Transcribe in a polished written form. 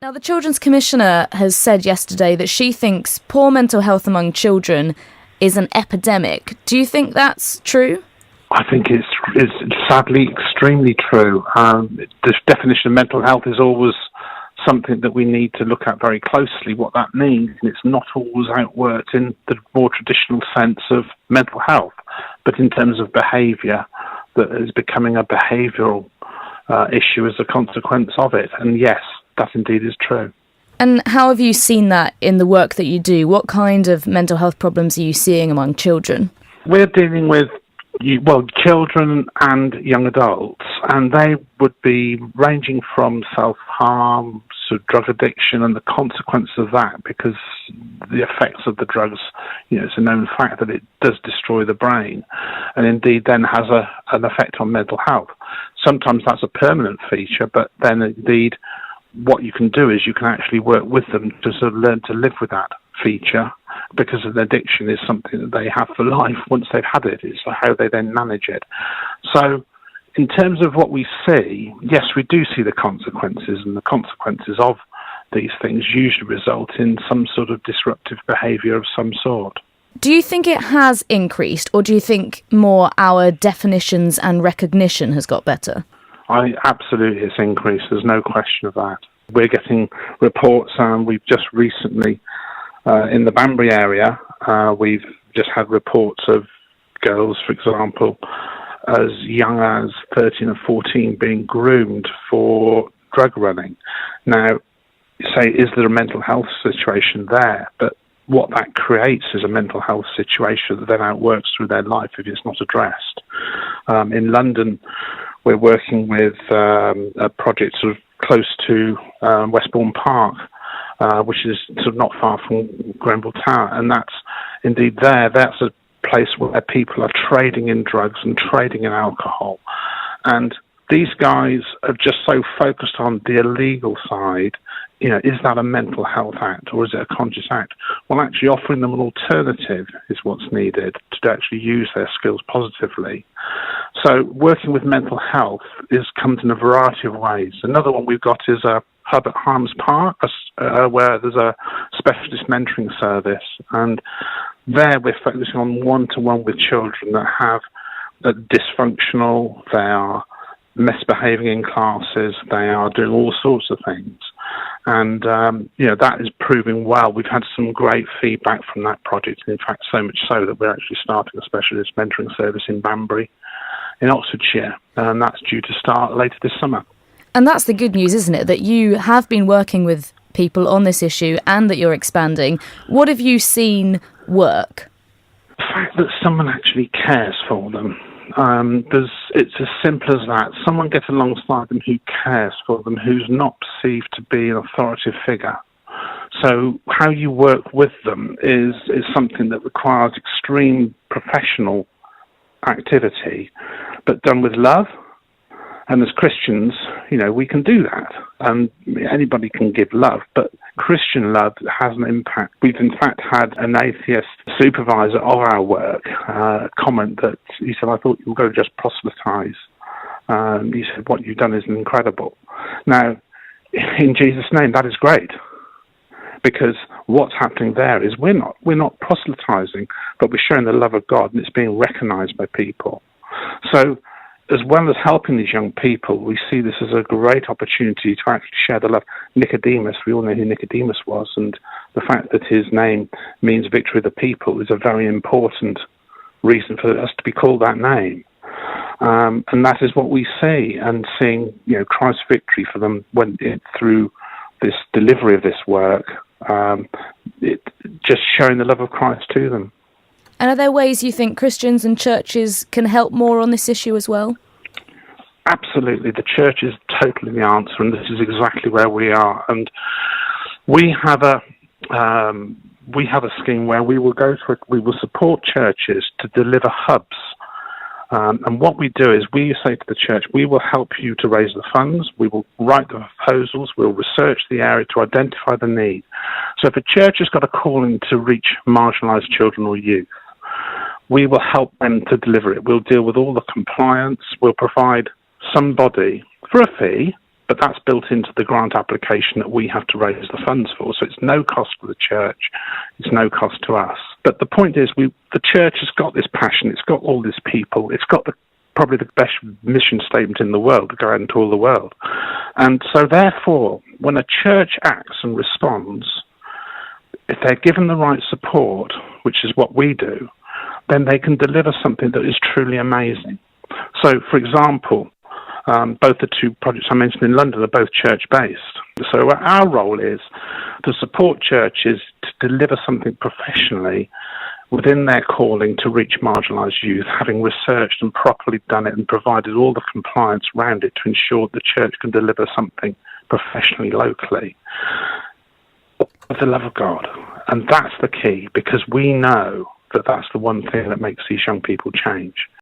Now, the Children's Commissioner has said yesterday that she thinks poor mental health among children is an epidemic. Do you think that's true? I think it's sadly extremely true. The definition of mental health is always something that we need to look at very closely, what that means. And it's not always outworked in the more traditional sense of mental health, but in terms of behaviour, that is becoming a behavioural issue as a consequence of it. And yes, that indeed is true. And how have you seen that in the work that you do? What kind of mental health problems are you seeing among children? We're dealing with children and young adults, and they would be ranging from self-harm to drug addiction and the consequence of that, because the effects of the drugs, it's a known fact that it does destroy the brain, and indeed then has an effect on mental health. Sometimes that's a permanent feature, but then indeed what you can do is you can actually work with them to sort of learn to live with that feature, because an addiction is something that they have for life once they've had it. It's how they then manage it. So in terms of what we see, yes, we do see the consequences, and the consequences of these things usually result in some sort of disruptive behaviour of some sort. Do you think it has increased, or do you think more our definitions and recognition has got better? Absolutely, it's increased. There's no question of that. We're getting reports, and we've just recently, in the Banbury area, we've just had reports of girls, for example, as young as 13 and 14 being groomed for drug running. Now, you say, is there a mental health situation there? But what that creates is a mental health situation that then outworks through their life if it's not addressed. In London, we're working with a project sort of close to Westbourne Park, which is sort of not far from Grenville Tower, and that's indeed that's a place where people are trading in drugs and trading in alcohol. And these guys are just so focused on the illegal side. Is that a mental health act or is it a conscious act? Well, actually offering them an alternative is what's needed to actually use their skills positively. So working with mental health comes in a variety of ways. Another one we've got is a hub at Harms Park, where there's a specialist mentoring service, and there we're focusing on one-to-one with children that have dysfunctional, they are misbehaving in classes, they are doing all sorts of things. And, that is proving well. We've had some great feedback from that project, in fact, so much so that we're actually starting a specialist mentoring service in Banbury, in Oxfordshire, and that's due to start later this summer. And that's the good news, isn't it, that you have been working with people on this issue and that you're expanding. What have you seen work? The fact that someone actually cares for them. It's as simple as that. Someone gets alongside them who cares for them, who's not perceived to be an authoritative figure. So how you work with them is something that requires extreme professional activity, but done with love. And as Christians, we can do that. And anybody can give love, but Christian love has an impact. We've in fact had an atheist supervisor of our work comment that he said, "I thought you were going to just proselytise." He said, "What you've done is incredible." Now, in Jesus' name, that is great, because what's happening there is we're not proselytising, but we're showing the love of God, and it's being recognised by people. So, as well as helping these young people, we see this as a great opportunity to actually share the love. Nicodemus, we all know who Nicodemus was, and the fact that his name means victory of the people is a very important reason for us to be called that name. And that is what we see, and seeing Christ's victory for them through this delivery of this work, just showing the love of Christ to them. And are there ways you think Christians and churches can help more on this issue as well? Absolutely. The church is totally the answer, and this is exactly where we are. And we have a scheme where we will support churches to deliver hubs. And what we do is we say to the church, we will help you to raise the funds, we will write the proposals, we'll research the area to identify the need. So if a church has got a calling to reach marginalised children or youth, we will help them to deliver it. We'll deal with all the compliance, we'll provide somebody for a fee but that's built into the grant application that we have to raise the funds for. So it's no cost for the church, it's no cost to us. But the point is, the church has got this passion, it's got all these people, it's got probably the best mission statement in the world to go out into all the world. And so therefore, when a church acts and responds, if they're given the right support, which is what we do, then they can deliver something that is truly amazing. So, for example, both the two projects I mentioned in London are both church-based. So our role is to support churches to deliver something professionally within their calling to reach marginalised youth, having researched and properly done it and provided all the compliance around it to ensure the church can deliver something professionally, locally, with the love of God. And that's the key, because we know that that's the one thing that makes these young people change.